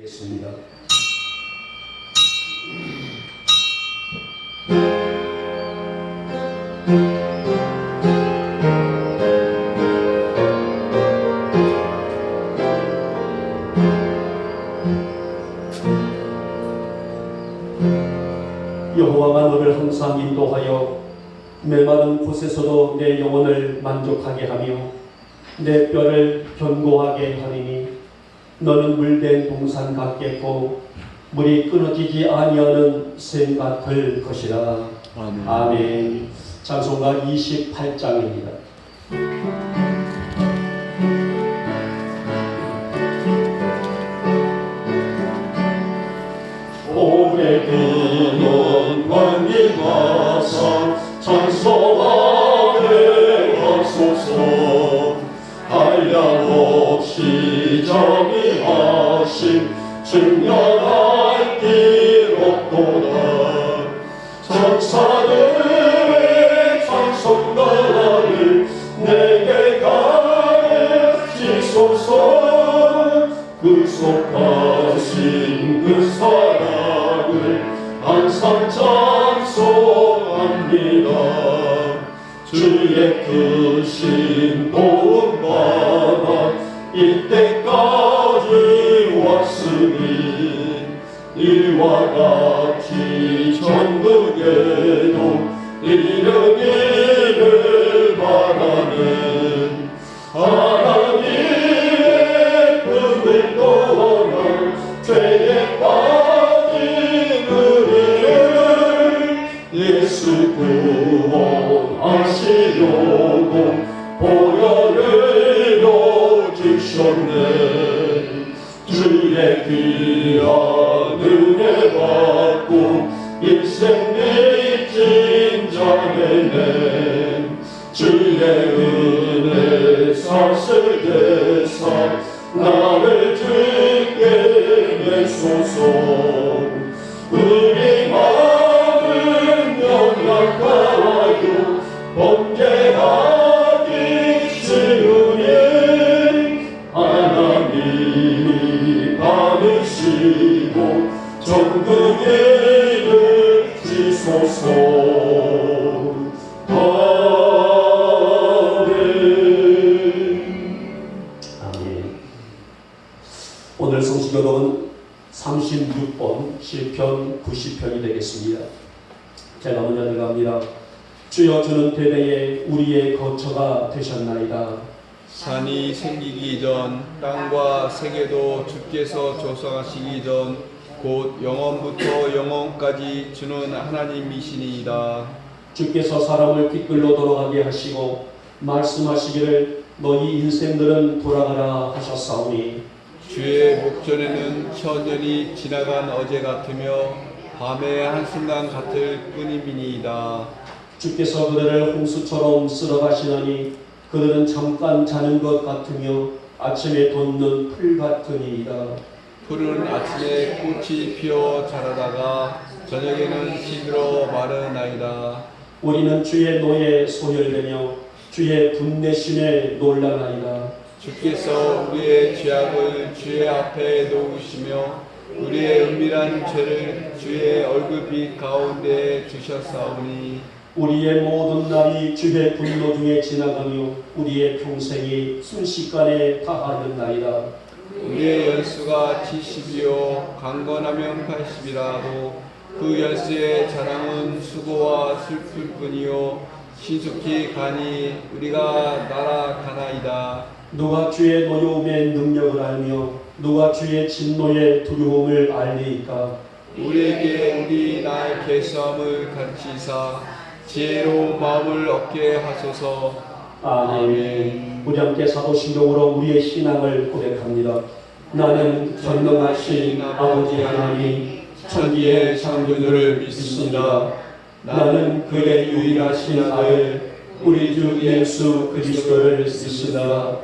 드리겠습니다. 여호와가 너를 항상 인도하여 메마른 곳에서도 내 영혼을 만족하게 하며 내 뼈를 견고하게 하리니 너는 물된 동산 같겠고 물이 끊어지지 아니하는 샘 같을 것이라. 아멘. 아멘. 찬송가 28장입니다. 오래되는 광기 가사 찬송하게 하소서. 한량없이 정의하신 증명할 길 없도다. 천사들의 찬송가를 내게 가르치소서. 그 속하신 그 사랑을 항상 찬송합니다. 주의 크신 도움 받아 이때까지 왔으니 이와 같이 전국에도 이르기를 바라는 하나님의 품을 떠나 죄에 빠진 우리를 예수 구원하시려고 보혈을 주셨네. 주의 귀한 은혜 받고 일생 믿진 자에게 주의 은혜 사슬 대사 나를 주께 내소서. 우리 마음은 연약하여 범죄하기 쉬우니 하나님이 받으시고 전국에 주소서. 아멘. 오늘 성시교독은 36번 시편 90편이 되겠습니다. 제가 먼저 들어갑니다. 주여 주는 대대에 우리의 거처가 되셨나이다. 산이 생기기 전 땅과 세계도 주께서 조성하시기 전 곧 영원부터 영원까지 주는 하나님이시니이다. 주께서 사람을 깃글로 돌아가게 하시고 말씀하시기를 너희 인생들은 돌아가라 하셨사오니 주의 목전에는 천년이 지나간 어제 같으며 밤의 한순간 같을 뿐임이니이다. 주께서 그들을 홍수처럼 쓸어가시나니 그들은 잠깐 자는 것 같으며 아침에 돋는 풀 같으니이다. 풀은 아침에 꽃이 피어 자라다가 저녁에는 시들어 마르나이다. 우리는 주의 노에 소멸되며 주의 분내심에 놀라나이다. 주께서 우리의 죄악을 주의 앞에 놓으시며 우리의 은밀한 죄를 주의 얼굴빛 가운데 두셨사오니 우리의 모든 날이 주의 분노 중에 지나가며 우리의 평생이 순식간에 다하였나이다. 우리의 연수가 70이요 강건하면 80이라도 그 연수의 자랑은 수고와 슬플 뿐이요 신속히 가니 우리가 날아가나이다. 누가 주의 노여움의 능력을 알며 누가 주의 진노의 두려움을 알리이까. 우리에게 우리 나의 개수함을 가르치사 지혜로운 마음을 얻게 하소서. 아멘. 우리 함께 사도신경으로 우리의 신앙을 고백합니다. 나는 전능하신 아버지 하나님 천지의 창조주를 믿습니다. 나는 그의 유일하신 아들 우리 주 예수 그리스도를 믿습니다.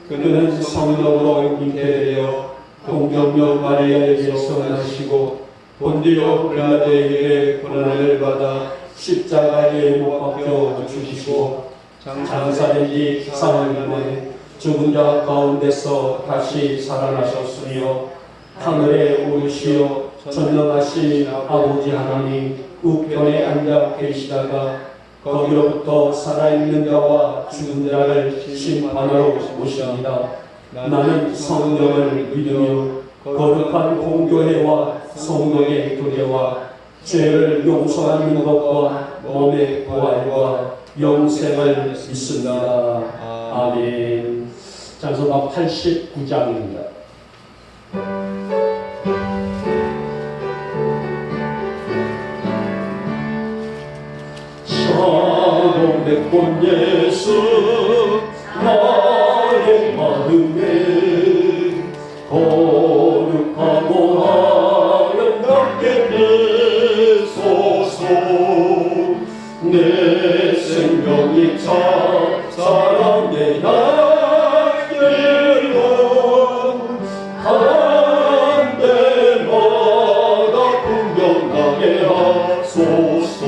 그는 성령으로 잉태되어 동정녀 마리아에게서 나시고 본디오 빌라도에게 고난을 받아 십자가에 못 박혀 죽으시고 장사된 지 사흘 만에 죽은 자 가운데서 다시 살아나셨으며 하늘에 오르시어 전능하신 아버지 하나님 우편에 앉아 계시다가 거기로부터 살아있는 자와 죽은 자를 심판하러 오십니다. 나는 성령을 믿으며 거룩한 공교회와 성령의 교제와 죄를 용서하는 것과 몸의 부활과 영생을 믿습니다. 아멘. 찬송가 89장입니다. 샤롬의 꽃 예수 나의 마음에 거룩하고 아름답게 비소서. 내 생명이 참 사랑의 날개로 한 때마다 풍경하게 하소서.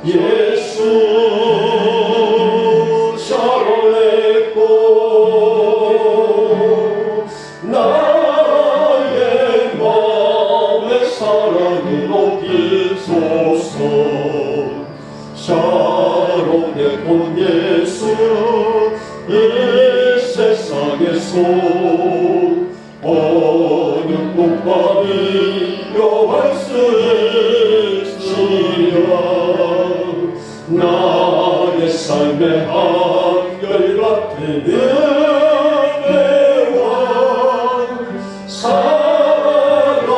예수 샤롯의 꽃 나의 마음의 사랑으로 비소서. 샤롯의 꽃 예수 이 세상에서 어느 꽃과 비교할 수 있으랴. 나의 삶의 한결같은 은혜와 사랑으로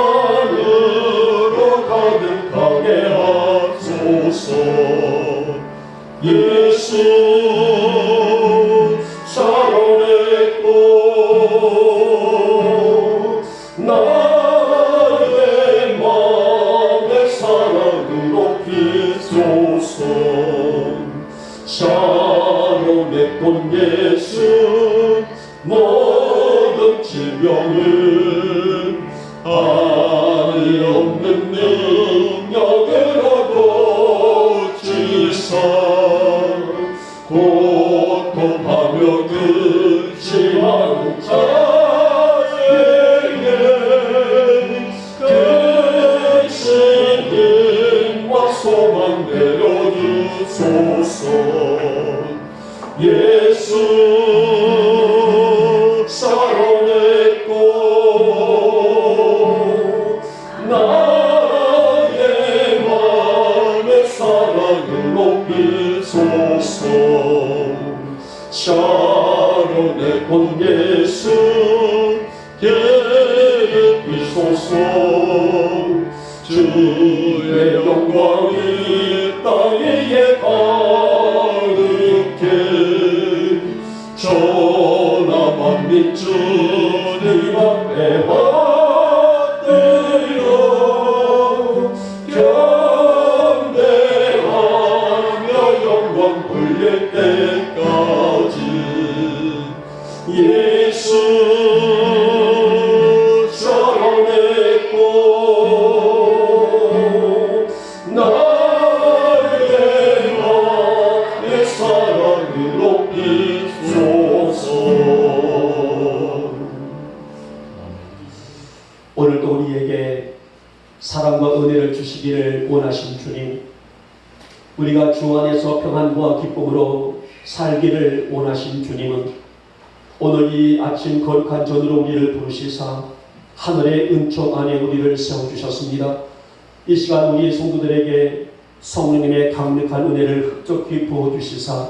가득하게 하소서. 예수 샤롯의 꽃 나의 마음의 사랑으로 비소서. 샤롯의 꽃 예수 모든 질병을 아니 없는 능력으로 고치사 고통하며 근심하는 자에게 크신 힘과 소망 내려주소서. 예수 샤롯의 꽃 나의 마음의 사랑으로 비소서. 샤롯의 꽃 예수 비소서. 주의 영광이 땅 위에 가득해 전하 만민 주님 앞에 엎드려 경배하며 영광 돌릴 때까지. 예수 샤롯의 꽃 나의 마음의 사랑으로 비소서. 오늘도 우리에게 사랑과 은혜를 주시기를 원하신 주님, 우리가 주 안에서 평안과 기쁨으로 살기를 원하신 주님은 오늘 이 아침 거룩한 전으로 우리를 부르시사 하늘의 은총 안에 우리를 세워주셨습니다. 이 시간 우리 성도들에게 성령님의 강력한 은혜를 흡족히 부어주시사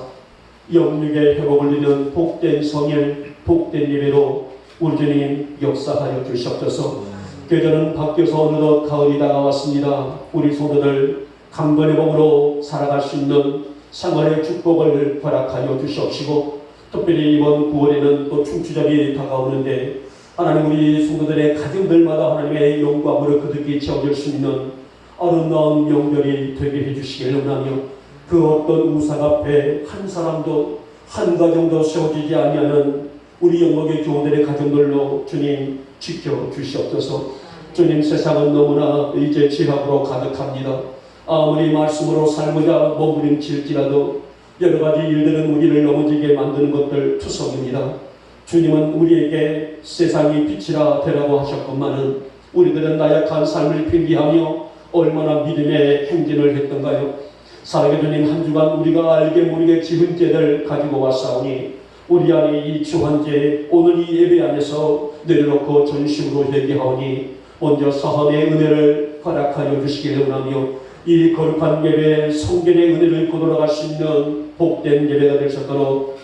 영육의 회복을 이루는 복된 성일, 복된 예배로 우리 주님 역사하여 주시옵소서. 교회는 바뀌어서 어느덧 가을이 다가왔습니다. 우리 성도들 강건의 몸으로 살아갈 수 있는 생활의 축복을 허락하여 주시옵시고, 특별히 이번 9월에는 또 충추절이 다가오는데 하나님 우리 성도들의 가정들마다 하나님의 영광으로 그득히 채워질 수 있는 아름다운 명절이 되게 해주시길 원하며, 그 어떤 우상 앞에 한 사람도 한 가정도 세워지지 아니하는 우리 영광의 교우들의 가정들로 주님 지켜주시옵소서. 주님, 세상은 너무나 이제 지학으로 가득합니다. 아무리 말씀으로 살고자 몸부림칠지라도 여러 가지 일들은 우리를 넘어지게 만드는 것들 투성입니다. 주님은 우리에게 세상이 빛이라 되라고 하셨건만은 우리들은 나약한 삶을 핑계하며 얼마나 믿음의 행진을 했던가요? 사랑의 주님, 한 주간 우리가 알게 모르게 지은 죄를 가지고 왔사오니 우리 안에 이 주한 죄 오늘 이 예배 안에서 내려놓고 전심으로 회개하오니 먼저 사함의 은혜를 허락하여 주시기를 원하며 이 거룩한 예배 성전의 은혜를 입고 돌아갈 수 있는 복된 예배가 될 수 있도록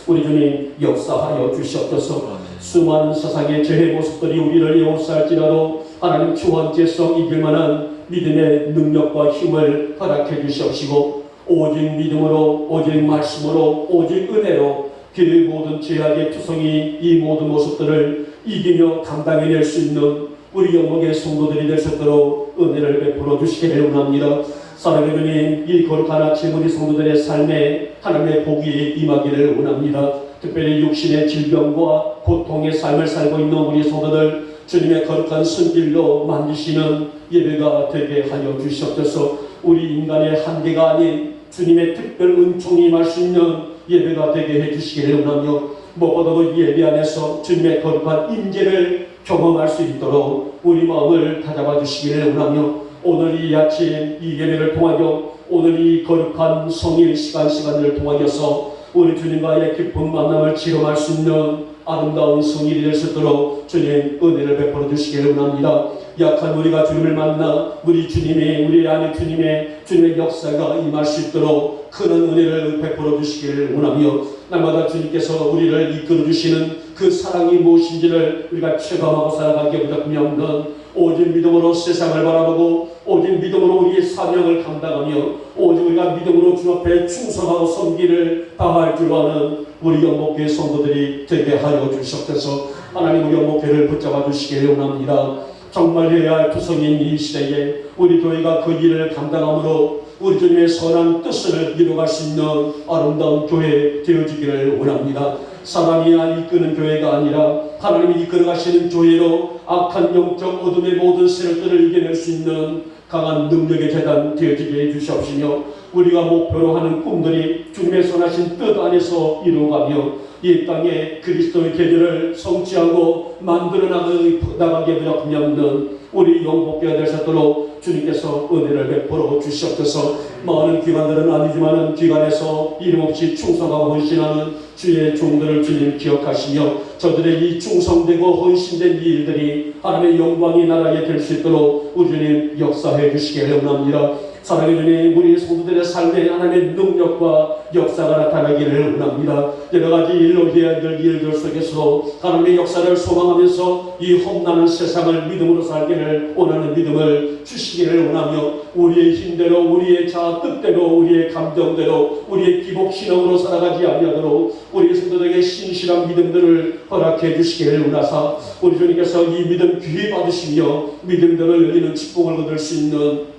우리 주님 역사하여 주시옵소서. 수많은 세상의 죄의 모습들이 우리를 에워싸할지라도 하나님 주한죄성 이길 만한 믿음의 능력과 힘을 허락해 주시옵시고 오직 믿음으로 오직 말씀으로 오직 은혜로 그 모든 죄악의 투성이 이 모든 모습들을 이기며 감당해낼 수 있는 우리 영목의 성도들이 될 수 있도록 은혜를 베풀어 주시기를 원합니다. 사랑의 주님, 이 거룩한 아침 우리 성도들의 삶에 하나님의 복이 임하기를 원합니다. 특별히 육신의 질병과 고통의 삶을 살고 있는 우리 성도들 주님의 거룩한 손길로 만지시는 예배가 되게 하여 주시옵소서. 우리 인간의 한계가 아닌 주님의 특별 은총이 임할 수 있는 예배가 되게 해주시기를 원하며 무엇보다도 이 예배 안에서 주님의 거룩한 임재를 경험할 수 있도록 우리 마음을 다잡아 주시기를 원하며 오늘 이 아침 이 예배를 통하여 오늘 이 거룩한 성일 시간을 통하여서 우리 주님과의 깊은 만남을 지rom할 수 있는 아름다운 성일이 될 수 있도록 주님 은혜를 베풀어 주시기를 원합니다. 약한 우리가 주님을 만나 우리 주님이 우리 안에 주님의 역사가 임할 수 있도록 큰 은혜를 베풀어 주시기를 원하며 날마다 주님께서 우리를 이끌어 주시는 그 사랑이 무엇인지를 우리가 체감하고 살아가기에 부족함이 없는 오직 믿음으로 세상을 바라보고 오직 믿음으로 우리의 사명을 감당하며 오직 우리가 믿음으로 주 앞에 충성하고 섬기를 다할 줄 아는 우리 영목교회 성도들이 되게 하여 주시옵소서. 하나님 우리 영목교회를 붙잡아 주시기를 원합니다. 정말 해야 할 투성인 이 시대에 우리 교회가 그 일을 감당함으로 우리 주님의 선한 뜻을 이루어갈 수 있는 아름다운 교회 되어지기를 원합니다. 사람이 이끄는 교회가 아니라 하나님이 이끌어가시는 교회로 악한 영적 어둠의 모든 세력들을 이겨낼 수 있는 강한 능력의 재단 되어지게 해주시옵시며 우리가 목표로 하는 꿈들이 주님의 선하신 뜻 안에서 이루어가며 이 땅에 그리스도의 계절을 성취하고 만들어 나가게 부족함이 없는 우리 영복교가 될 수 있도록 주님께서 은혜를 베풀어 주시옵소서. 많은 기관들은 아니지만 기관에서 이름없이 충성하고 헌신하는 주의 종들을 주님 기억하시며 저들의 이 충성되고 헌신된 이 일들이 하나님의 영광이 나라에 될 수 있도록 우리 주님 역사해 주시기를 원합니다. 사랑의 주님, 우리 성도들의 삶에 하나님의 능력과 역사가 나타나기를 원합니다. 여러 가지 일로 해야 될 일들 속에서도 하나님의 역사를 소망하면서 이 험난한 세상을 믿음으로 살기를 원하는 믿음을 주시기를 원하며 우리의 힘대로 우리의 자아 뜻대로 우리의 감정대로 우리의 기복 신앙으로 살아가지 아니하도록 우리 성도들에게 신실한 믿음들을 허락해 주시기를 원하사 우리 주님께서 이 믿음 귀히 받으시며 믿음대로 열리는 축복을 얻을 수 있는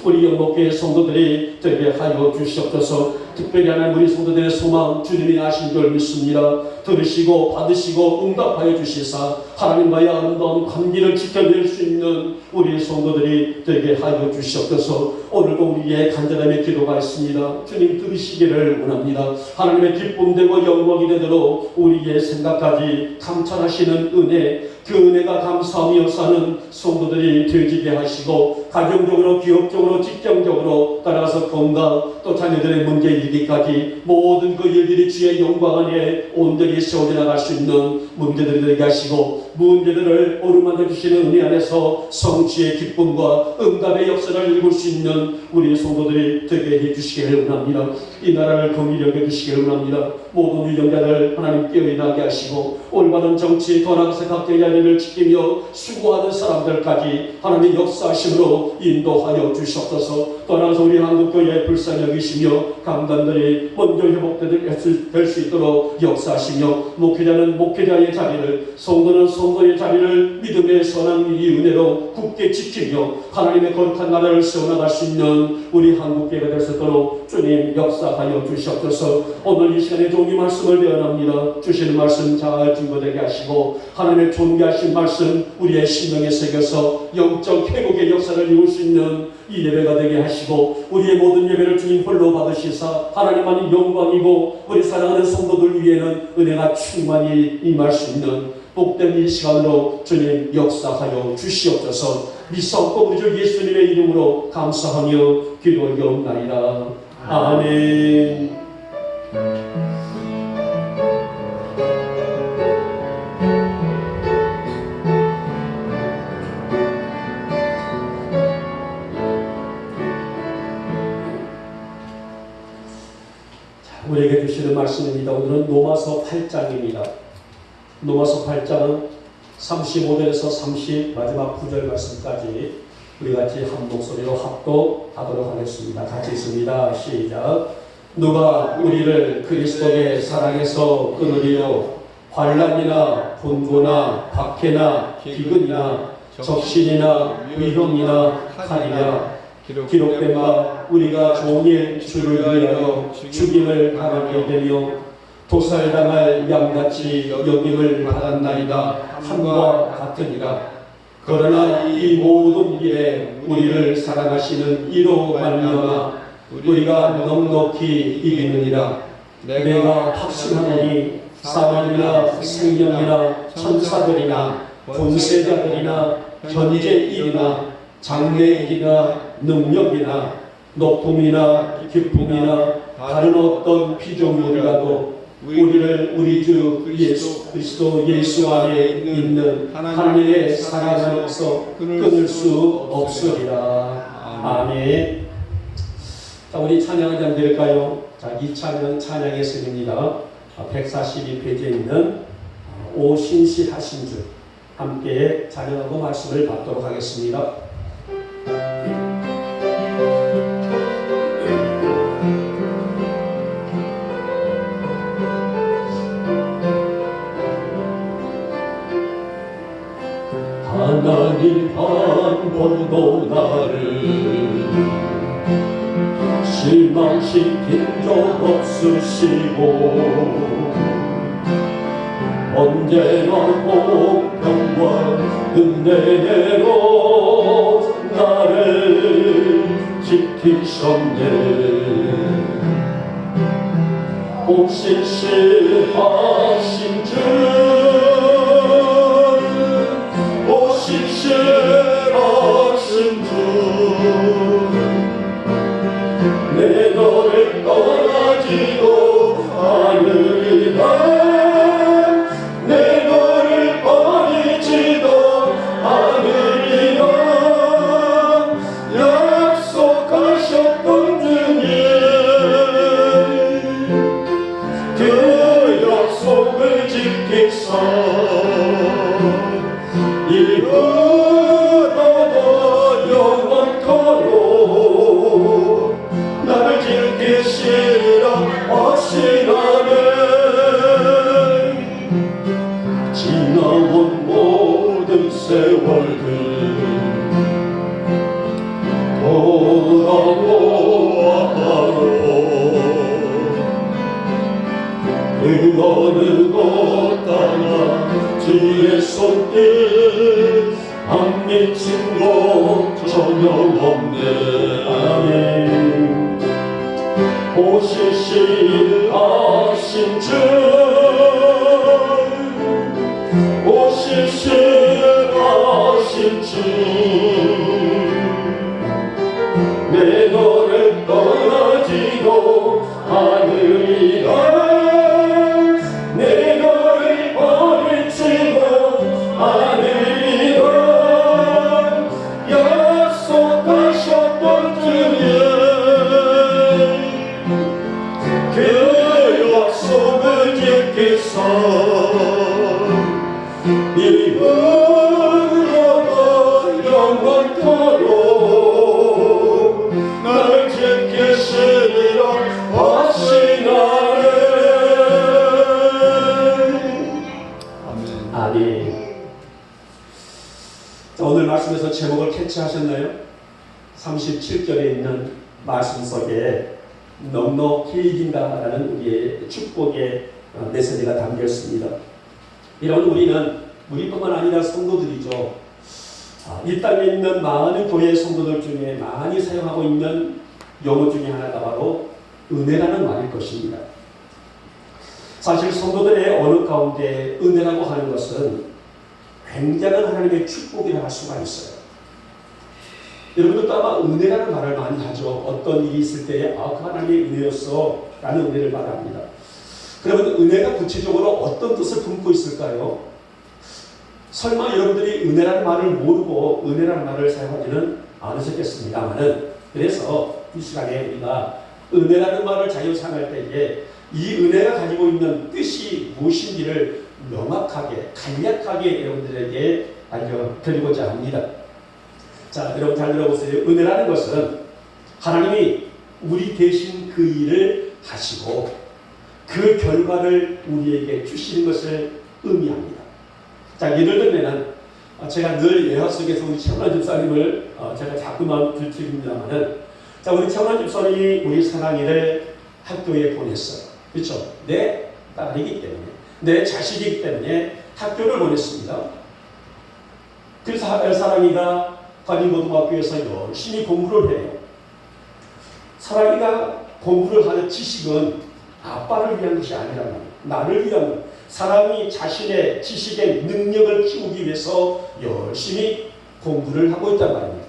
우리 영목교회 성도들이 되게 하여 주시옵소서. 특별히 하나님 우리 성도들의 소망 주님이 아신 줄 믿습니다. 들으시고 받으시고 응답하여 주시사 하나님과의 아름다운 관계를 지켜낼 수 있는 우리 성도들이 되게 하여 주시옵소서. 오늘도 우리의 간절함의 기도가 있습니다. 주님 들으시기를 원합니다. 하나님의 기쁨되고 영광이 되도록 우리의 생각까지 감찰하시는 은혜 그 은혜가 감사하며 사는 성도들이 되어지게 하시고 가정적으로 기업적으로 직장적으로 따라가서 건강 또 자녀들의 문제 일기까지 모든 그 일들이 주의 영광 안에 온전히 세워져 나갈 수 있는 문제들이 되게 하시고 문제들을 어루만져 주시는 은혜 안에서 성취의 기쁨과 응답의 역사를 이룰 수 있는 우리 성도들이 되게 해주시기를 원합니다. 이 나라를 긍휼히 여겨주시기를 원합니다. 모든 유정자들 하나님 깨어나게 하시고 올바른 정치 더 나아가서 각자의 자리를 지키며 수고하는 사람들까지 하나님의 역사하심으로 인도하여 주시옵소서. 또 나아가서 우리 한국교회에 불쌍히 여기시며 강단들이 먼저 회복될 수 있도록 역사하시며 목회자는 목회자의 자리를 성도는 성도의 자리를 믿음의 선한 이 은혜로 굳게 지키며 하나님의 거룩한 나라를 세워나갈 수 있는 우리 한국교회가 될 수 있도록 주님 역사하여 주시옵소서. 오늘 이 시간에 종이 말씀을 배워납니다. 주시는 말씀 잘 증거되게 하시고 하나님의 존귀하신 말씀 우리의 심령에 새겨서 영적 회복의 역사를 이룰 수 있는 이 예배가 되게 하시고 우리의 모든 예배를 주님 홀로 받으시사 하나님만이 영광이고 우리 사랑하는 성도들 위에는 은혜가 충만히 임할 수 있는 복된 이 시간으로 주님 역사하여 주시옵소서. 믿사옵고 우리 주 예수님의 이름으로 감사하며 기도 올려옵나이다. 아멘. 우리에게 주시는 말씀입니다. 오늘은 로마서 8장입니다. 로마서 8장은 35절에서 30 마지막 9절 말씀까지 우리 같이 한 목소리로 합독하도록 하겠습니다. 같이 있습니다. 시작. 누가 우리를 그리스도의 사랑에서 끊으리요? 환난이나 분고나 박해나 기근이나 적신이나 위험이나 칼이냐? 기록된 바 우리가 종일 주를 위하여 죽임을 당하게 되며 도살당할 양같이 여김을 받았나이다 함과 같으니라. 그러나 이 모든 일에 우리를 사랑하시는 이로 말미암아 우리가 넉넉히 이기느니라. 내가 확신하노니 사망이나 생명이나 천사들이나 권세자들이나 현재일이나 장래일이나 능력이나 높음이나 기쁨이나 다른 어떤 피조물이라도 우리를 우리 주 예수 그리스도 예수 안에 있는 하나님의 사랑 안에서 끊을 수 없으리라. 아멘. 자, 우리 찬양을 잠들까요? 자, 이 찬양의诗입니다. 142페이지에 있는 오 신실하신 주 함께 찬양하고 말씀을 받도록 하겠습니다. 하나님 한 번도 나를 실망시킨 적 없으시고 언제나 공평과 은혜로 나를 지키셨네. 오 신실하신 주, 오 신실하신 주, 내 너를 떠나지도 않으리라. 내 너를 버리지도 않으리라. 약속하셨던 주님, 그 약속을 지키사 이후로도 영원토록 나를 지키시라 하시나네. 지나온 모든 세월들 돌아보아하고 그 어느 곳 따라 주의 손길 안 미친 곳 전혀 없네. 아멘. 오 신실하신 주, 오 신실하신 주, 내 너를 떠나지도 않으리라. 내 너를 버리지도 않으리라. 약속하셨던 주님, 그 약속을 지키사 이후로도 영원토록 나를 지키시리라 하시나네. 아멘. 자, 오늘 말씀에서 제목을 캐치하셨나요? 37절에 있는 말씀 속에 넉넉히 이긴다라는 우리의 축복의 메시지가 담겨 있습니다. 이런 우리뿐만 아니라 성도들이죠. 이 땅에 있는 많은 교회 성도들 중에 많이 사용하고 있는 용어 중에 하나가 바로 은혜라는 말일 것입니다. 사실 성도들의 언어 가운데 은혜라고 하는 것은 굉장한 하나님의 축복이라 할 수가 있어요. 여러분들도 아마 은혜라는 말을 많이 하죠. 어떤 일이 있을 때에 그 하나님의 은혜였어 라는 은혜를 말합니다. 그러면 은혜가 구체적으로 어떤 뜻을 품고 있을까요? 설마 여러분들이 은혜라는 말을 모르고 은혜라는 말을 사용하지는 않으셨겠습니다만은, 그래서 이 시간에 우리가 은혜라는 말을 자유사용할 때에 이 은혜가 가지고 있는 뜻이 무엇인지를 명확하게 간략하게 여러분들에게 알려드리고자 합니다. 자, 여러분 잘 들어보세요. 은혜라는 것은 하나님이 우리 대신 그 일을 하시고 그 결과를 우리에게 주시는 것을 의미합니다. 자, 예를 들면 제가 늘 예화 속에서 우리 최원환 집사님을 제가 자꾸만 들춥니다만은, 자, 우리 최원환 집사님이 우리 사랑이를 학교에 보냈어요. 그렇죠? 내 딸이기 때문에, 내 자식이기 때문에 학교를 보냈습니다. 그래서 사랑이가 관인고등학교에서 열심히 공부를 해요. 사랑이가 공부를 하는 지식은 아빠를 위한 것이 아니란 말이에요. 나를 위한 것. 사람이 자신의 지식의 능력을 키우기 위해서 열심히 공부를 하고 있단 말입니다.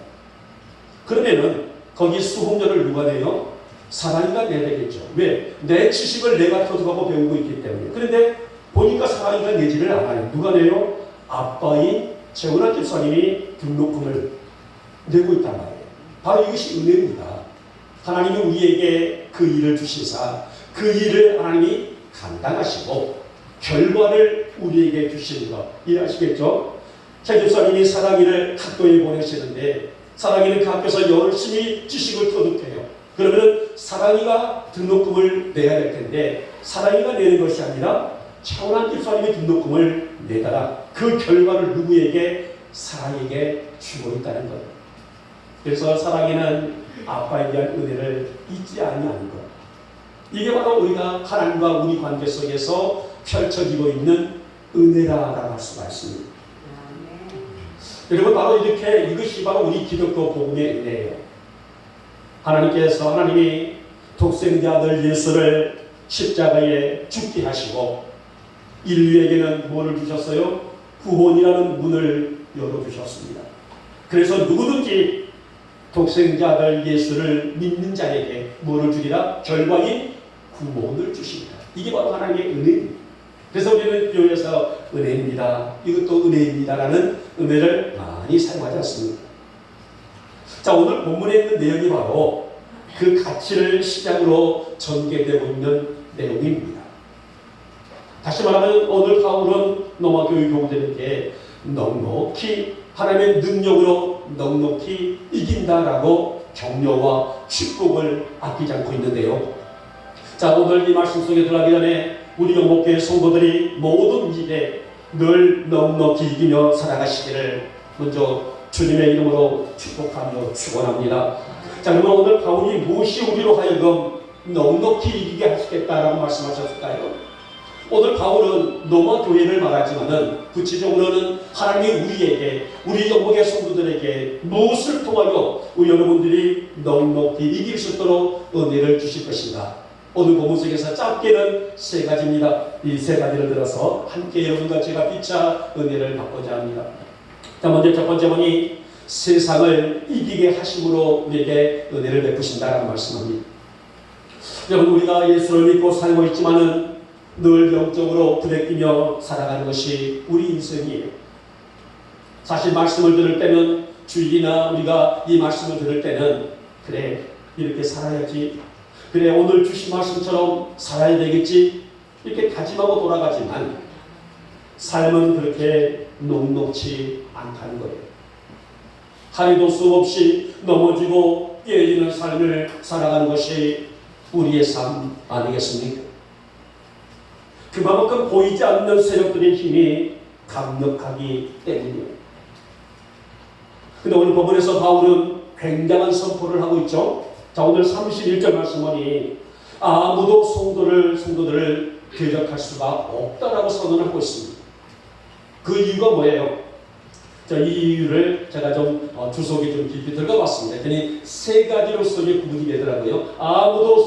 그러면은 거기 수홍료를 누가 내요? 사랑이가 내야 되겠죠. 왜? 내 지식을 내가 터득하고 배우고 있기 때문에. 그런데 보니까 사랑이가 내지를 않아요. 누가 내요? 아빠인 최원환 집사님이 등록금을 내고 있단 말이에요. 바로 이것이 은혜입니다. 하나님이 우리에게 그 일을 주시사 그 일을 하나님이 감당하시고 결과를 우리에게 주시는 것 이해하시겠죠? 최 집사님이 사랑이를 학교에 보내시는데 사랑이는 그 학교에서 열심히 지식을 터득해요. 그러면 사랑이가 등록금을 내야 될 텐데 사랑이가 내는 것이 아니라 최원환 집사님의 등록금을 내다가 그 결과를 누구에게? 사랑에게 주고 있다는 거예요. 그래서 사랑이는 아빠에 대한 은혜를 잊지 아니하는 것. 이게 바로 우리가 하나님과 우리 관계 속에서 펼쳐지고 있는 은혜라고 할 수가 있습니다. 여러분, 바로 이렇게 이것이 바로 우리 기독교 복음의 은혜예요. 하나님이 독생자 아들 예수를 십자가에 죽게 하시고 인류에게는 뭐를 주셨어요? 구원이라는 문을 열어주셨습니다. 그래서 누구든지 독생자 아들 예수를 믿는 자에게 뭐를 주리라? 결과인 구원을 주십니다. 이게 바로 하나님의 은혜입니다. 그래서 우리는 교회에서 은혜입니다, 이것도 은혜입니다라는 은혜를 많이 사용하지 않습니다. 자, 오늘 본문에 있는 내용이 바로 그 가치를 시작으로 전개되고 있는 내용입니다. 다시 말하면 오늘 바울은 로마 교회 교우들에게 넉넉히 하나님의 능력으로 넉넉히 이긴다라고 격려와 축복을 아끼지 않고 있는데요. 자, 오늘 이 말씀 속에 들어가기 전에 우리 영목교회 성도들이 모든 일에 늘 넉넉히 이기며 살아가시기를 먼저 주님의 이름으로 축복하며 축원합니다. 자, 그러면 오늘 바울이 무엇이 우리로 하여금 넉넉히 이기게 하시겠다라고 말씀하셨을까요? 오늘 바울은 로마 교회를 말하지만은 구체적으로는 하나님이 우리에게, 우리 영목의 성도들에게 무엇을 통하여 우리 여러분들이 넉넉히 이길 수 있도록 은혜를 주실 것인가? 오늘 본문 속에서 짧게는 세 가지입니다. 이 세 가지를 들어서 함께 여러분과 제가 피차 은혜를 받고자 합니다. 자, 먼저 첫 번째 보니 세상을 이기게 하심으로 우리에게 은혜를 베푸신다라고 말씀합니다. 여러분, 우리가 예수를 믿고 살고 있지만은 늘 영적으로 부대끼며 살아가는 것이 우리 인생이에요. 사실 말씀을 들을 때는, 주일이나 우리가 이 말씀을 들을 때는 그래, 이렇게 살아야지, 그래, 오늘 주신 말씀처럼 살아야 되겠지, 이렇게 다짐하고 돌아가지만 삶은 그렇게 녹록지 않다는 거예요. 한이도 수 없이 넘어지고 깨지는 삶을 살아가는 것이 우리의 삶 아니겠습니까? 그만큼 보이지 않는 세력들의 힘이 강력하기 때문이에요. 근데 오늘 본문에서 바울은 굉장한 선포를 하고 있죠. 자, 오늘 31절 말씀하니 아무도 성도들을 대적할 수가 없다라고 선언하고 있습니다. 그 이유가 뭐예요? 자, 이 이유를 제가 좀 주석에 좀 깊이 들어가 봤습니다. 그랬더니 세 가지로서 이게 구분이 되더라고요. 아무도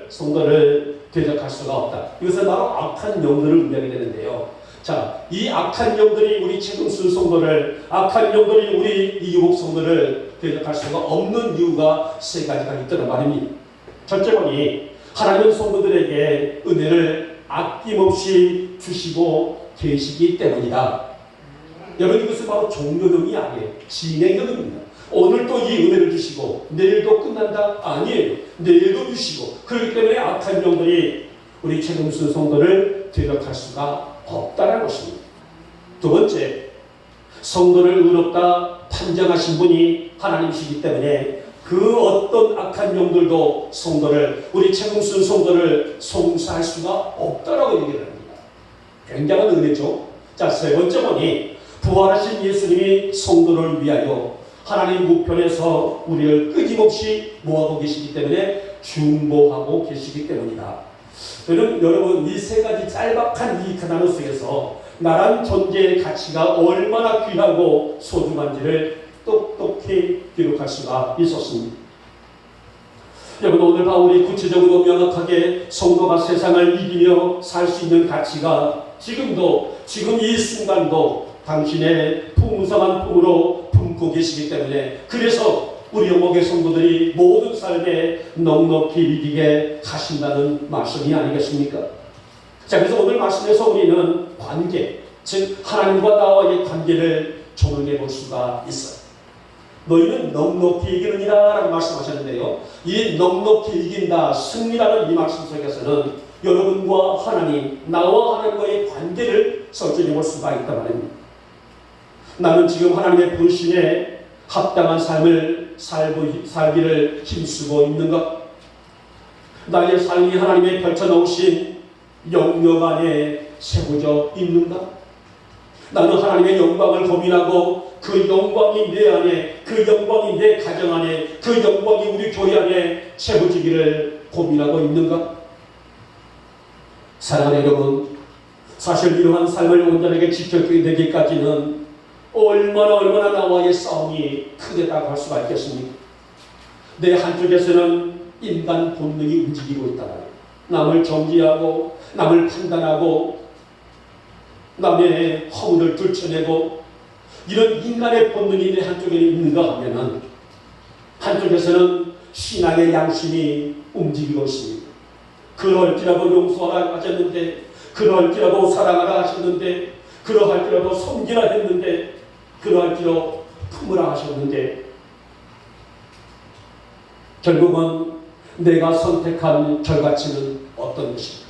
성도를 대적할 수가 없다. 이것은 바로 악한 영들을 의미하게 되는데요. 자, 이 악한 영들이 우리 최금순 성도를, 악한 영들이 우리 이유복 성도를 대적할 수가 없는 이유가 세 가지가 있더란 말입니다. 첫째는 하나님 성도들에게 은혜를 아낌없이 주시고 계시기 때문이다. 여러분, 이것은 바로 종료론이 아니에요. 진행론입니다. 오늘도 이 은혜를 주시고 내일도 끝난다? 아니에요. 내일도 주시고, 그렇기 때문에 악한 영들이 우리 최금순 성도를 대적할 수가 없다는 것입니다. 두 번째, 성도를 의롭다 판정하신 분이 하나님이시기 때문에 그 어떤 악한 영들도 성도를, 우리 최금순 성도를 송사할 수가 없다라고 얘기를 합니다. 굉장한 은혜죠. 자, 세 번째 보니 부활하신 예수님이 성도를 위하여 하나님 우편에서 우리를 끊임없이 모아고 계시기 때문에 중보하고 계시기 때문이다. 여러분, 이 세 가지 짤막한 이 단어 속에서 나란 존재의 가치가 얼마나 귀하고 소중한지를 똑똑히 기록할 수가 있었습니다. 여러분, 오늘 바울이 구체적으로 명확하게 성도가 세상을 이기며 살 수 있는 가치가 지금 이 순간도 당신의 풍성한 품으로 품고 계시기 때문에, 그래서 우리 영목의 성도들이 모든 삶에 넉넉히 이기게 하신다는 말씀이 아니겠습니까? 자, 그래서 오늘 말씀에서 우리는 관계, 즉 하나님과 나와의 관계를 조명해 볼 수가 있어요. 너희는 넉넉히 이기느니라 라고 말씀하셨는데요, 이 넉넉히 이긴다, 승리라는 이 말씀 속에서는 여러분과 하나님, 나와 하나님과의 관계를 설정해 볼 수가 있단 말입니다. 나는 지금 하나님의 부르심에 합당한 삶을 살기를 힘쓰고 있는가? 나의 삶이 하나님의 펼쳐놓으신 영역 안에 세워져 있는가? 나는 하나님의 영광을 고민하고 그 영광이 내 안에, 그 영광이 내 가정 안에, 그 영광이 우리 교회 안에 세워지기를 고민하고 있는가? 사랑하는 여러분, 사실 이러한 삶을 온전하게 지켜내기까지는 얼마나 나와의 싸움이 크겠다고 할 수가 있겠습니까? 내 한쪽에서는 인간 본능이 움직이고 있다. 남을 정죄하고, 남을 판단하고, 남의 허물을 들춰내고, 이런 인간의 본능이 내 한쪽에 있는가 하면은 한쪽에서는 신앙의 양심이 움직이고 있습니다. 그럴지라도 용서하라 하셨는데, 그럴지라도 사랑하라 하셨는데, 그러할지라도 섬기라 했는데, 그러할지라도 품으라 하셨는데, 결국은 내가 선택한 결과치는 어떤 것입니까?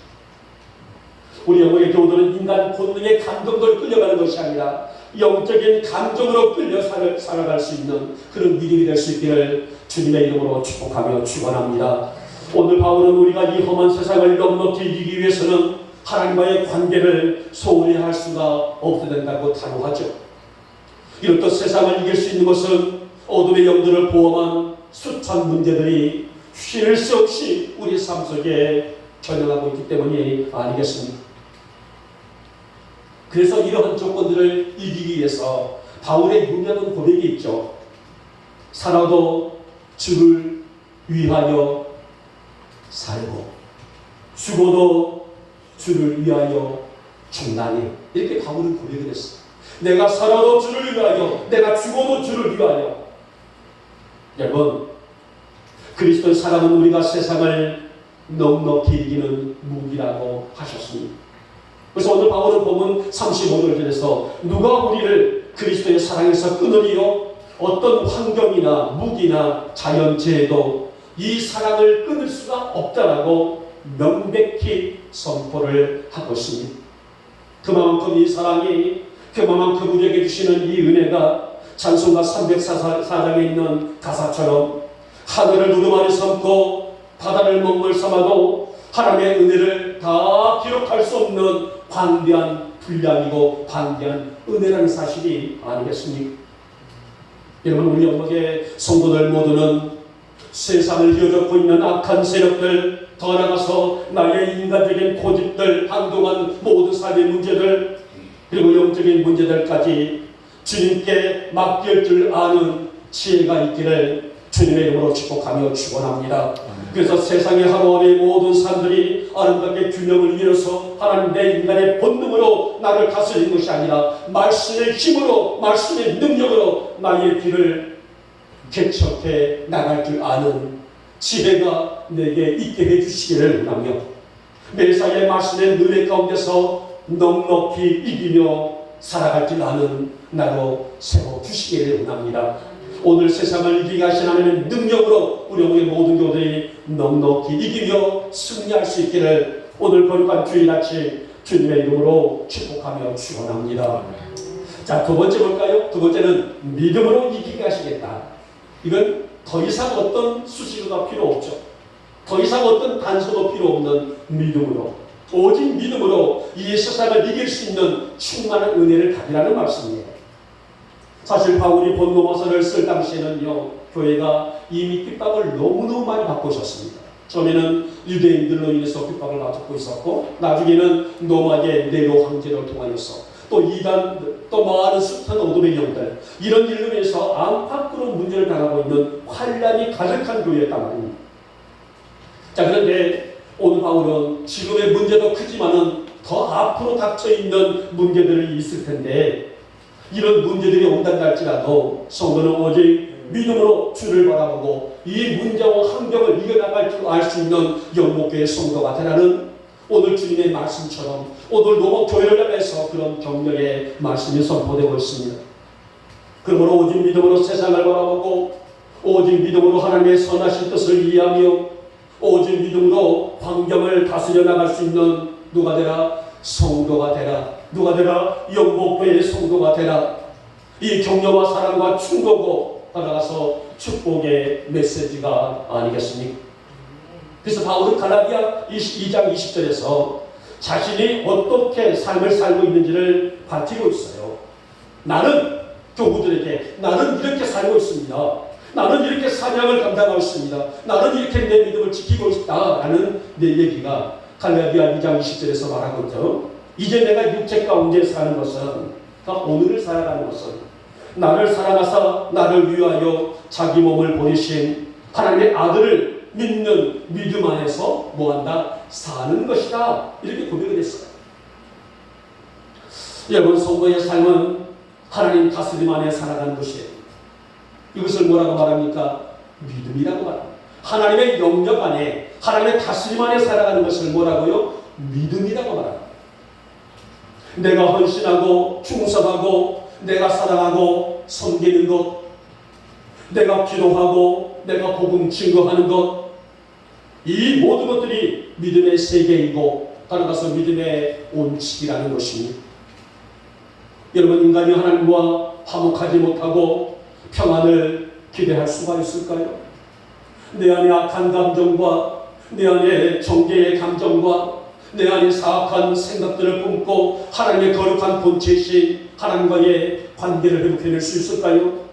우리 영혼의 교우들은 인간 본능의 감정으로 끌려가는 것이 아니라 영적인 감정으로 끌려 살아갈 수 있는 그런 믿음이 될 수 있기를 주님의 이름으로 축복하며 축원합니다. 오늘 바울은 우리가 이 험한 세상을 넉넉히 이기기 위해서는 하나님과의 관계를 소홀히 할 수가 없어야 된다고 단호하죠. 이렇듯 세상을 이길 수 있는 것은 어둠의 영들을 포함한 숱한 문제들이 쉴 새 없이 우리 삶 속에 전형하고 있기 때문이 아니겠습니까? 그래서 이러한 조건들을 이기기 위해서 바울의 유명한 고백이 있죠. 살아도 주를 위하여 살고 죽어도 주를 위하여 죽나니, 이렇게 바울은 고백을 했어요. 내가 살아도 주를 위하여, 내가 죽어도 주를 위하여. 여러분, 그리스도의 사랑은 우리가 세상을 넉넉히 이기는 무기라고 하셨습니다. 그래서 오늘 바울은 보면 35절에서 누가 우리를 그리스도의 사랑에서 끊으리요? 어떤 환경이나 무기나 자연재해도 이 사랑을 끊을 수가 없다라고 명백히 선포를 하고 있습니다. 그만큼 이 사랑이, 그만큼 우리에게 주시는 이 은혜가 찬송가 304장에 있는 가사처럼 하늘을 두루마리 삼고 바다를 먹물 삼아도 하나님의 은혜를 다 기록할 수 없는 광대한 분량이고 광대한 은혜라는 사실이 아니겠습니까? 여러분, 우리 영역의 성도들 모두는 세상을 휘어잡고 있는 악한 세력들, 더 나아가서 나의 인간적인 고집들, 한동안 모든 삶의 문제들, 그리고 영적인 문제들까지 주님께 맡길 줄 아는 지혜가 있기를 주님의 이름으로 축복하며 축원합니다. 그래서 세상의 하루아침의 모든 사람들이 아름답게 균형을 이뤄서 하나님 내 인간의 본능으로 나를 다스리는 것이 아니라 말씀의 힘으로 말씀의 능력으로 나의 길을 개척해 나갈 줄 아는 지혜가 내게 있게 해주시기를 원하며 매사의 말씀의 은혜 가운데서 넉넉히 이기며 살아갈 줄 아는 나로 세워주시기를 원합니다. 오늘 세상을 이기게 하신 하나님의 능력으로 우리 모든 교들이 넉넉히 이기며 승리할 수 있기를 오늘 거룩한 주일 아침 주님의 이름으로 축복하며 축원합니다. 자, 두 번째 볼까요? 두 번째는 믿음으로 이기게 하시겠다. 이건 더 이상 어떤 수식어가 필요 없죠. 더 이상 어떤 단서도 필요 없는 믿음으로, 오직 믿음으로 이 세상을 이길 수 있는 충만한 은혜를 가지라는 말씀이에요. 사실 바울이 본 로마서를 쓸 당시에는요, 교회가 이미 핍박을 너무너무 많이 받고 있었습니다. 처음에는 유대인들로 인해서 핍박을 받고 있었고, 나중에는 로마의 네로 황제를 통하여서 또 이단, 또 많은 숱한 어둠의 영들, 이런 일로 인해서 안팎으로 문제를 당하고 있는 환란이 가득한 교회였단 말입니다. 자, 그런데 오늘 바울은 지금의 문제도 크지만은 더 앞으로 닥쳐있는 문제들이 있을 텐데, 이런 문제들이 온다고 할지라도 성도는 오직 믿음으로 주를 바라보고 이 문제와 환경을 이겨나갈 줄 알 수 있는 영목교의 성도가 되라는 오늘 주님의 말씀처럼 오늘 로마 교회를 향해서 그런 격려의 말씀이 선포되고 있습니다. 그러므로 오직 믿음으로 세상을 바라보고 오직 믿음으로 하나님의 선하신 뜻을 이해하며 오직 믿음으로 환경을 다스려 나갈 수 있는 누가 되라? 성도가 되라. 누가 되라? 영목교회의 성도가 되라. 이 격려와 사랑과 충고고 따라가서 축복의 메시지가 아니겠습니까? 그래서 바울은 갈라디아 2장 20절에서 자신이 어떻게 삶을 살고 있는지를 밝히고 있어요. 나는 교우들에게 나는 이렇게 살고 있습니다. 나는 이렇게 사명을 감당하고 있습니다. 나는 이렇게 내 믿음을 지키고 있다라는 내 얘기가 갈라디아 2장 20절에서 말하고 있죠. 이제 내가 육체 가운데 사는 것은, 그러니까 오늘을 살아가는 것은 나를 사랑하사 나를 위하여 자기 몸을 보내신 하나님의 아들을 믿는 믿음 안에서 뭐한다? 사는 것이다. 이렇게 고백을 했어요. 여러분, 성도의 삶은 하나님 다스림 안에 살아가는 것이에요. 이것을 뭐라고 말합니까? 믿음이라고 말합니다. 하나님의 영역 안에, 하나님의 다스림 안에 살아가는 것을 뭐라고요? 믿음이라고 말합니다. 내가 헌신하고 충성하고 내가 사랑하고 섬기는 것, 내가 기도하고 내가 복음 증거하는 것, 이 모든 것들이 믿음의 세계이고 따라가서 믿음의 온칙이라는 것입니다. 여러분, 인간이 하나님과 화목하지 못하고 평안을 기대할 수가 있을까요? 내 안에 악한 감정과 내 안에 정죄의 감정과 내 안에 사악한 생각들을 품고 하나님의 거룩한 본체이신 하나님과의 관계를 회복해낼 수 있을까요?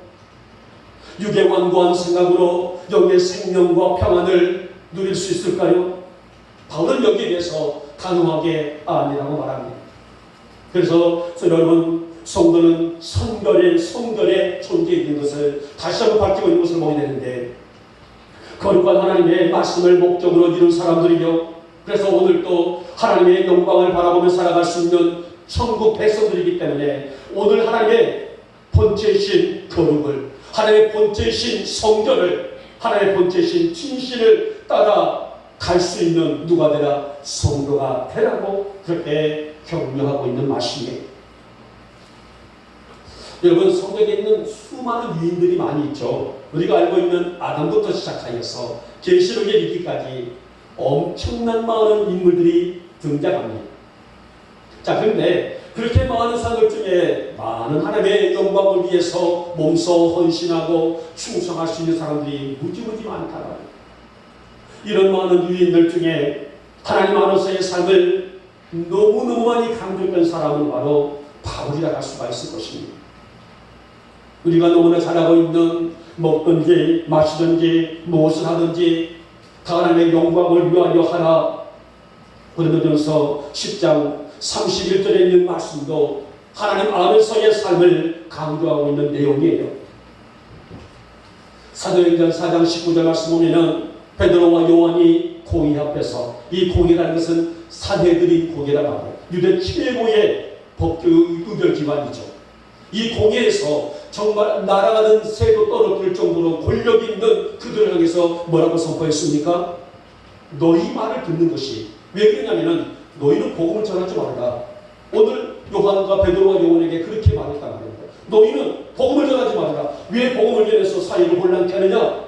육의 완고한 생각으로 영의 생명과 평안을 누릴 수 있을까요? 바울은 여기에 대해서 단호하게 아니라고 말합니다. 그래서 여러분, 성도는 성결의 존재에 있는 것을 다시 한번 밝히고 있는 것을 보게 되는데, 거룩한 하나님의 말씀을 목적으로 이룬 사람들이요, 그래서 오늘도 하나님의 영광을 바라보며 살아갈 수 있는 천국 백성들이기 때문에 오늘 하나님의 본체이신 거룩을, 하나님의 본체이신 성전을, 하나님의 본체이신 진실을 따라 갈 수 있는 누가 되라? 성도가 되라고 그렇게 격려하고 있는 말씀이에요. 여러분, 성경에 있는 수많은 유인들이 많이 있죠. 우리가 알고 있는 아담부터 시작하여서 계시록에 이르기까지 엄청난 많은 인물들이 등장합니다. 자, 그런데 그렇게 많은 사람들 중에 많은 하나님의 영광을 위해서 몸소 헌신하고 충성할 수 있는 사람들이 무지무지 많다. 이런 많은 유인들 중에 하나님 안에서의 삶을 너무너무 많이 강조했던 사람은 바로 바울이라고 할 수가 있을 것입니다. 우리가 너무나 잘하고 있는 먹든지 마시든지 무엇을 하든지 다 하나님의 영광을 위하여 하라. 고린도전서 10장 31절에 있는 말씀도 하나님 안에서의 삶을 강조하고 있는 내용이에요. 사도행전 4장 19절 말씀 보면은 베드로와 요한이 공의 앞에서, 이 공의라는 것은 사내들이 공의라고 하고 유대 최고의 법조 의결 기관이죠. 이 공의에서 정말 날아가는 새도 떨어질 정도로 권력이 있는 그들을 향해서 뭐라고 선포했습니까? 너희 말을 듣는 것이, 왜 그러냐면은 너희는 복음을 전하지 말라. 오늘 요한과 베드로와 요한에게 그렇게 말했단 말입니다. 너희는 복음을 전하지 말라. 왜 복음을 전해서 사회를 혼란케 하느냐?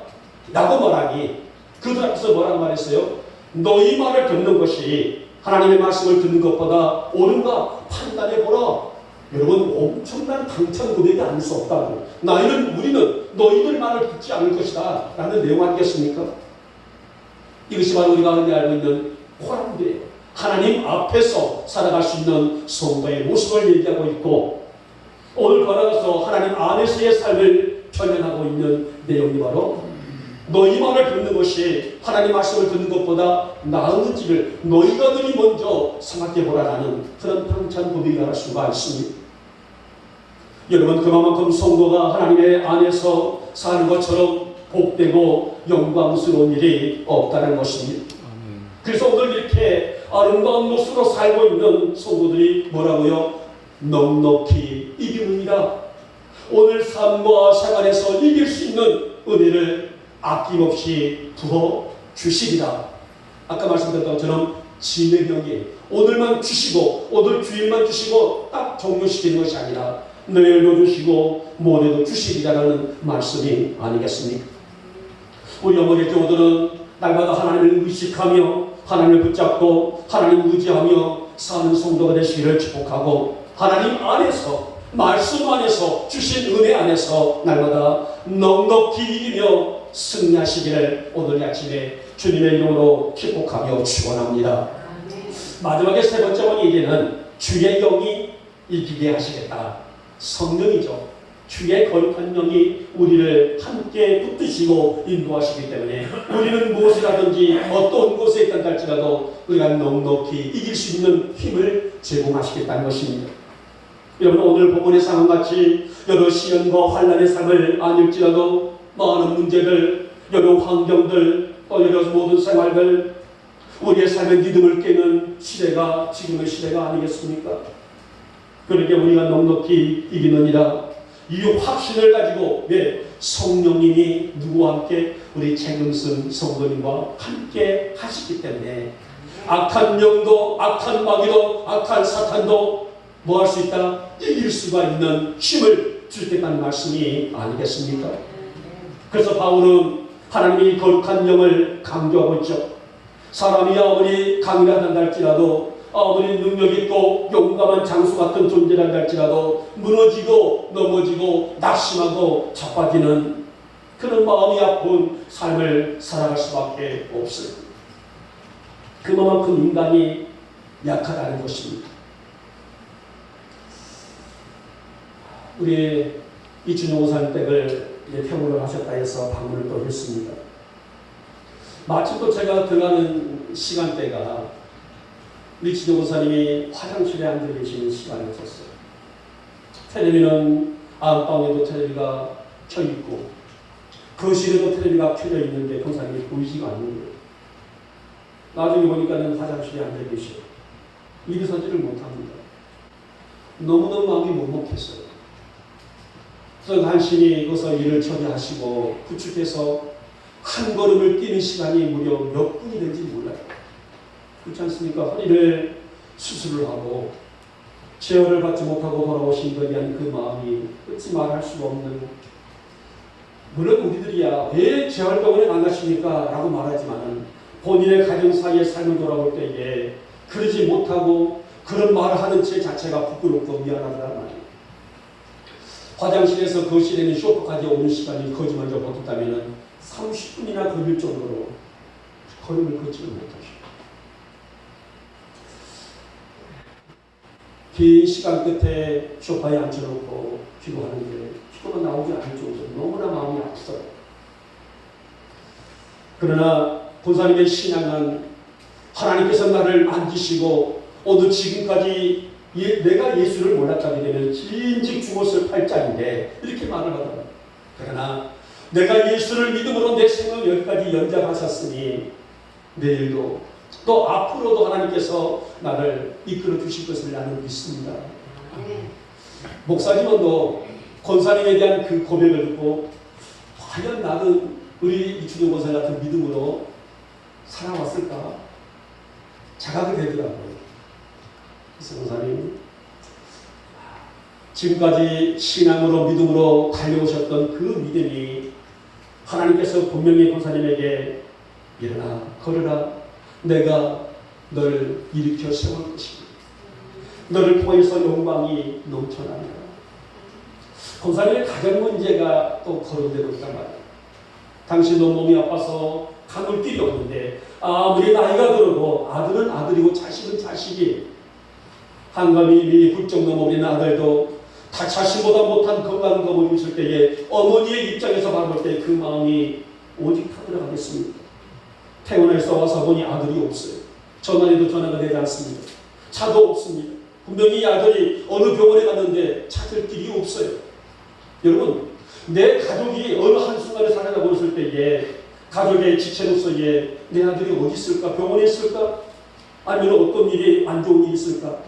라고 말하니 그들 앞에서 뭐라고 말했어요? 너희 말을 듣는 것이 하나님의 말씀을 듣는 것보다 옳은가 판단해보라. 여러분, 엄청난 당찬 고백이 아닐 수 없다고. 우리는 너희들 말을 듣지 않을 것이다 라는 내용 아니겠습니까? 이것이 바로 우리가 흔히 알고 있는 호랑이예요. 하나님 앞에서 살아갈 수 있는 성도의 모습을 얘기하고 있고, 오늘 걸어가서 하나님 안에서의 삶을 표현하고 있는 내용이 바로 너희 말을 듣는 것이 하나님 말씀을 듣는 것보다 나은지를 너희가들이 먼저 생각해보라라는 그런 당찬 고백이 할 수가 있습니다. 여러분, 그만큼 성도가 하나님의 안에서 사는 것처럼 복되고 영광스러운 일이 없다는 것입니다. 그래서 오늘 이렇게 아름다운 모습으로 살고 있는 성도들이 뭐라고요? 넉넉히 이기느니라. 오늘 삶과 생활에서 이길 수 있는 은혜를 아낌없이 부어 주시리라. 아까 말씀드렸던 것처럼 진행형이 오늘만 주시고 오늘 주일만 주시고 딱 종료시키는 것이 아니라 내일도 주시고 모레도 주시리라는 말씀이 아니겠습니까? 우리 어머니 교우들은 날마다 하나님을 의식하며 하나님을 붙잡고 하나님을 의지하며 사는 성도가 되시기를 축복하고, 하나님 안에서 말씀 안에서 주신 은혜 안에서 날마다 넉넉히 이기며 승리하시기를 오늘 아침에 주님의 이름으로 축복하며 축원합니다. 마지막에 세 번째 원인은 주의 영이 이기게 하시겠다. 성령이죠. 주의 거룩한 영이 우리를 함께 붙드시고 인도하시기 때문에 우리는 무엇을 하든지 어떤 곳에 있다 할지라도 우리가 넉넉히 이길 수 있는 힘을 제공하시겠다는 것입니다. 여러분, 오늘 본문의 상황같이 여러 시련과 환난의 삶을 아닐지라도 많은 문제들, 여러 환경들, 또 여러 모든 생활들, 우리의 삶의 믿음을 깨는 시대가 지금의 시대가 아니겠습니까? 그러니까 우리가 넉넉히 이기느니라. 이 확신을 가지고, 왜? 성령님이 누구와 함께? 우리 최경순 성도님과 함께 하시기 때문에 악한 영도, 악한 마귀도, 악한 사탄도 뭐 할 수 있다? 이길 수가 있는 힘을 주겠다는 말씀이 아니겠습니까? 그래서 바울은 하나님이 거룩한 영을 강조하고 있죠. 사람이 아무리 강인하다 할지라도, 아무리 능력있고 용감한 장수 같은 존재라 할지라도 무너지고 넘어지고 낙심하고 자빠지는 그런 마음이 아픈 삶을 살아갈 수밖에 없어요. 그만큼 인간이 약하다는 것입니다. 우리 이춘용 목사님 댁을 평으로 하셨다 해서 방문을 또 했습니다. 마침 또 제가 들어가는 시간대가 우리 이춘용 목사님이 화장실에 앉아 계시는 시간이었어요. 텔레비는 안방에도 텔레비가 켜 있고 거실에도 텔레비가 켜져 있는데 목사님이 보이지가 않는 거예요. 나중에 보니까는 화장실에 앉아 계셔. 일어서지를 못합니다. 너무너무 마음이 먹먹했어요. 그래서 간신히 거기서 일을 처리하시고 구축해서 한 걸음을 뛰는 시간이 무려 몇 분이 된지 몰라요. 그렇지 않습니까? 허리를 수술을 하고 제어를 받지 못하고 돌아오신 것에 대한 그 마음이 어찌 말할 수가 없는, 물론 우리들이야 왜 재활병원에 안 가십니까? 라고 말하지만 본인의 가정사이의 삶을 돌아볼 때에 그러지 못하고 그런 말을 하는 제 자체가 부끄럽고 미안하다는 말이에요. 화장실에서 거실에는 쇼파까지 오는 시간이 거짓말로 버텼다면 30분이나 걸릴 정도로 걸음을 걷지를 못하시고 긴 시간 끝에 쇼파에 앉혀놓고 기도하는데 기도가 나오지 않을 정도로 너무나 마음이 아프더라고요. 그러나 본사님의 신앙은 하나님께서 나를 만지시고 오늘 지금까지 내가 예수를 몰랐다게 되면 진즉 죽었을 팔자인데 이렇게 말을 하더라. 그러나 내가 예수를 믿음으로 내 생을 여기까지 연장하셨으니 내일도 또 앞으로도 하나님께서 나를 이끌어 주실 것을 나는 믿습니다. 목사님도 권사님에 대한 그 고백을 듣고 과연 나는 우리 이춘영 권사 같은 믿음으로 살아왔을까 자각이 되더라고요. 그래서 권사님 지금까지 신앙으로 믿음으로 달려오셨던 그 믿음이 하나님께서 분명히 권사님에게 일어나 걸으라 내가 너를 일으켜 세울 것이다. 너를 통해서 영광이 넘쳐나리라. 권사님의 가정 문제가 또 거론되고 있단 말이에요. 당신도 몸이 아파서 가눌 길이 없는데 아무리 나이가 들어도 아들은 아들이고 자식은 자식이 한감이 이미 훌쩍 넘어버린 아들도 다 자신보다 못한 건강한 거을 있을 때에 어머니의 입장에서 바라볼 때 그 마음이 오직 타들어가겠습니까? 태어나서 와서 보니 아들이 없어요. 전화해도 전화가 되지 않습니다. 차도 없습니다. 분명히 이 아들이 어느 병원에 갔는데 찾을 길이 없어요. 여러분, 내 가족이 어느 한순간에 살아나고 있을 때에 가족의 지체로서의 내 아들이 어디 있을까? 병원에 있을까? 아니면 어떤 일이 안 좋은 일이 있을까?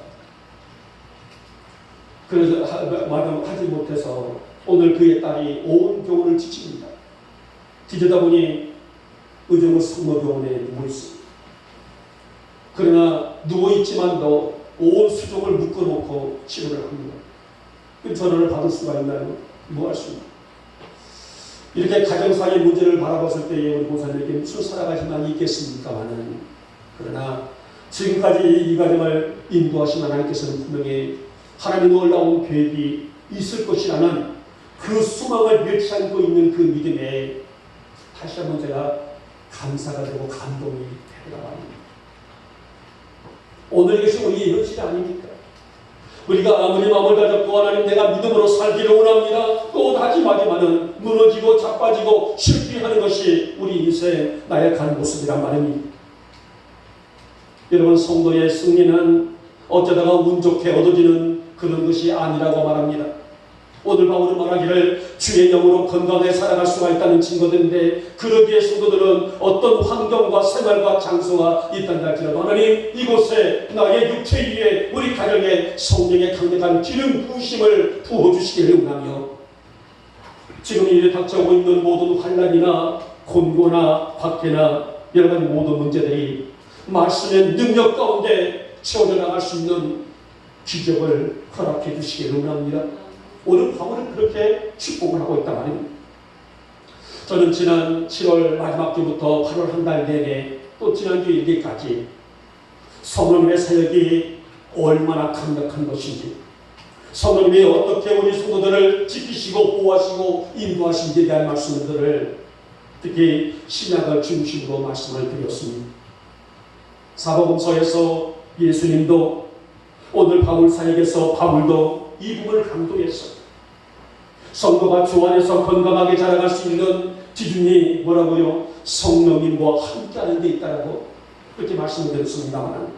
그래서 하지 못해서 오늘 그의 딸이 온 병원을 지칩니다. 뒤지다 보니 의정부 성모병원에 누워있습니다. 그러나 누워있지만도 온 수족을 묶어놓고 치료를 합니다. 그 전화를 받을 수가 있나요? 뭐 할 수 있나요? 이렇게 가정사의 문제를 바라봤을 때에 우리 목사님에게 무슨 살아갈 희망이 있겠습니까마는 그러나 지금까지 이 가정을 인도하신 하나님께서는 분명히 하나님의 놀라운 계획이 있을 것이라는 그 소망을 맺지 않고 있는 그 믿음에 다시 한번 제가 감사가 되고 감동이 되더라 합니다. 오늘 이것이 우리의 현실이 아닙니까? 우리가 아무리 마음을 가졌고 하나님 내가 믿음으로 살기를 원합니다. 또 다짐하지만은 무너지고 자빠지고 실패하는 것이 우리 인생 나약한 모습이란 말입니다. 여러분 성도의 승리는 어쩌다가 운 좋게 얻어지는 그런 것이 아니라고 말합니다. 오늘 바울은 말하기를 주의 영으로 건강하게 살아갈 수가 있다는 증거인데 그러기에 성도들은 어떤 환경과 생활과 장소가 있단다 할지라도 하나님 이곳에 나의 육체 위에 우리 가정에 성령의 강력한 기름 부으심을 부어주시기를 원하며 지금 이 닥쳐오고 있는 모든 환난이나 곤고나 박해나 여러 가지 모든 문제들이 말씀의 능력 가운데 채워져 나갈 수 있는 기적을 허락해 주시기를 원합니다. 오늘 바울은 그렇게 축복을 하고 있단 말입니다. 저는 지난 7월 마지막 주부터 8월 한 달 내내 또 지난주 일기까지 성령님의 사역이 얼마나 강력한 것인지 성령님이 어떻게 우리 성도들을 지키시고 보호하시고 인도하신지에 대한 말씀들을 특히 신약을 중심으로 말씀을 드렸습니다. 사복음서에서 예수님도 오늘 바울 사역에서 바울도 이 부분을 강조했어요. 성도가 주 안에서 건강하게 자라갈 수 있는 기준이 뭐라고요? 성령님과 함께하는 데 있다라고 그렇게 말씀을 드렸습니다만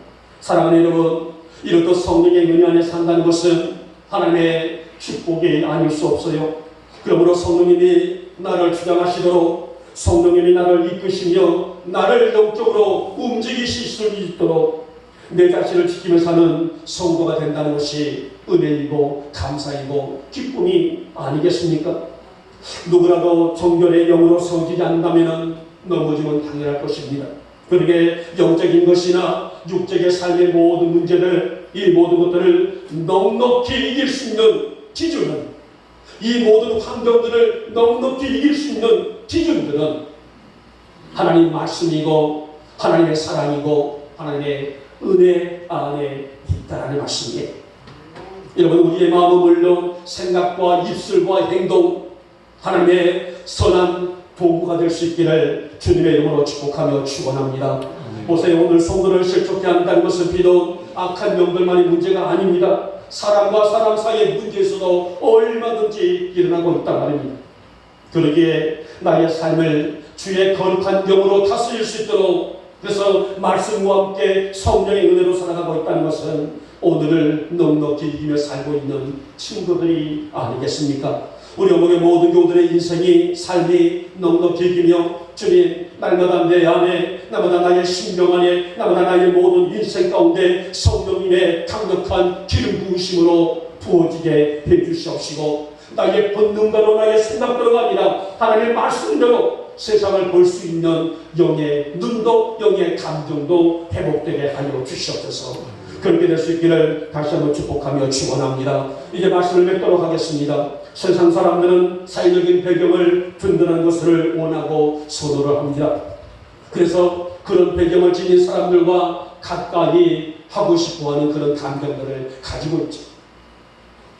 사랑하는 여러분 이렇게 성령의 은혜 안에 산다는 것은 하나님의 축복이 아닐 수 없어요. 그러므로 성령님이 나를 주장하시도록 성령님이 나를 이끄시며 나를 영적으로 움직이실 수 있도록 내 자신을 지키며 사는 성도가 된다는 것이 은혜이고 감사이고 기쁨이 아니겠습니까? 누구라도 정결의 영으로 세워지지 않는다면 넘어지면 당연할 것입니다. 그러게 영적인 것이나 육적의 삶의 모든 문제들 이 모든 것들을 넉넉히 이길 수 있는 기준은 이 모든 환경들을 넉넉히 이길 수 있는 기준들은 하나님 말씀이고 하나님의 사랑이고 하나님의 은혜 안에 있다라는 말씀이에요. 여러분 우리의 마음은 물론 생각과 입술과 행동 하나님의 선한 도구가 될 수 있기를 주님의 이름으로 축복하며 축원합니다. 보세요. 오늘 성도를 실족케 한다는 것은 비록 악한 명들만의 문제가 아닙니다. 사람과 사람 사이의 문제에서도 얼마든지 일어나고 있단 말입니다. 그러기에 나의 삶을 주의 거룩한 영으로 다스릴 수 있도록 그래서 말씀과 함께 성령의 은혜로 살아가고 있다는 것은 오늘을 넉넉히 이기며 살고 있는 친구들이 아니겠습니까? 우리 어머니 모든 교우들의 인생이 삶이 넉넉히 이기며 주님 날마다 내 안에 날마다 나의 심령 안에 날마다 나의 모든 인생 가운데 성령님의 강력한 기름 부으심으로 부어지게 해주시옵시고 나의 본능대로 나의 생각대로가 아니라 하나님의 말씀대로 세상을 볼 수 있는 영의 눈도 영의 감정도 회복되게 하여 주시옵소서. 그렇게 될 수 있기를 다시 한번 축복하며 축원합니다. 이제 말씀을 맺도록 하겠습니다. 세상 사람들은 사회적인 배경을 든든한 것을 원하고 선호를 합니다. 그래서 그런 배경을 지닌 사람들과 가까이 하고 싶어하는 그런 감정들을 가지고 있죠.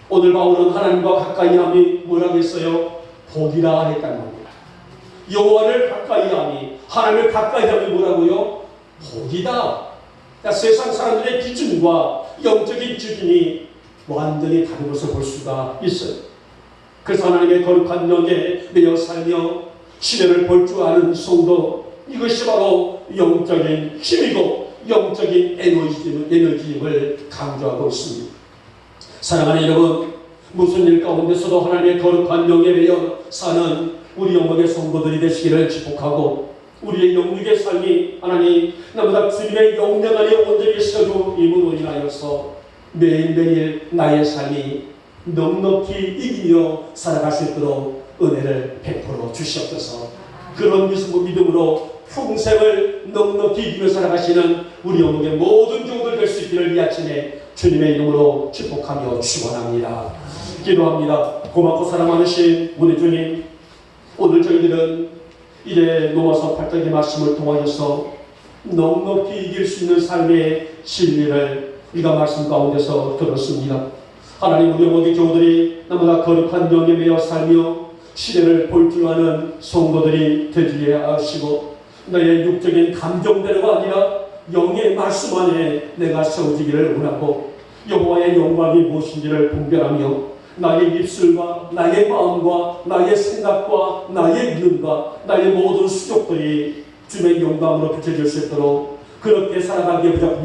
오늘 바울은 하나님과 가까이 함이 뭐라고 했어요? 복이라 했단 말입니다. 여호와를 가까이 함이, 하나님을 가까이 함이 뭐라고요? 복이다. 그러니까 세상 사람들의 기준과 영적인 기준이 완전히 다른 것을 볼 수가 있어요. 그래서 하나님의 거룩한 영에 매여 살며 시대를 볼 줄 아는 성도, 이것이 바로 영적인 힘이고 영적인 에너지임을 강조하고 있습니다. 사랑하는 여러분, 무슨 일 가운데서도 하나님의 거룩한 영에 매여 사는 우리 영혼의 성도들이 되시기를 축복하고, 우리의 영육의 삶이 하나님 나보다 주님의 영령 안에 온전히 세워줌으로 인하여서 매일매일 나의 삶이 넉넉히 이기며 살아갈 수 있도록 은혜를 베풀어 주시옵소서. 그런 믿음으로 평생을 넉넉히 이기며 살아가시는 우리 영혼의 모든 종들 될 수 있기를 이 아침에 주님의 이름으로 축복하며 축원합니다. 기도합니다. 고맙고 사랑 많으신 우리 주님, 오늘 저희들은 이제 노아서 8장의 말씀을 통하여서 넉넉히 이길 수 있는 삶의 진리를 우리가 말씀 가운데서 들었습니다. 하나님, 우리 영혼의 교우들이 나보다 거룩한 영에 매여 살며 시대를 볼 줄 아는 성도들이 되게 하시고, 나의 육적인 감정대로가 아니라 영의 말씀 안에 내가 세워지기를 원하고, 여호와의 영광이 무엇인지를 분별하며 나의 입술과 나의 마음과 나의 생각과 나의 믿음과 나의 모든 수족들이 주의 영광으로 비춰질 수 있도록 그렇게 살아가기에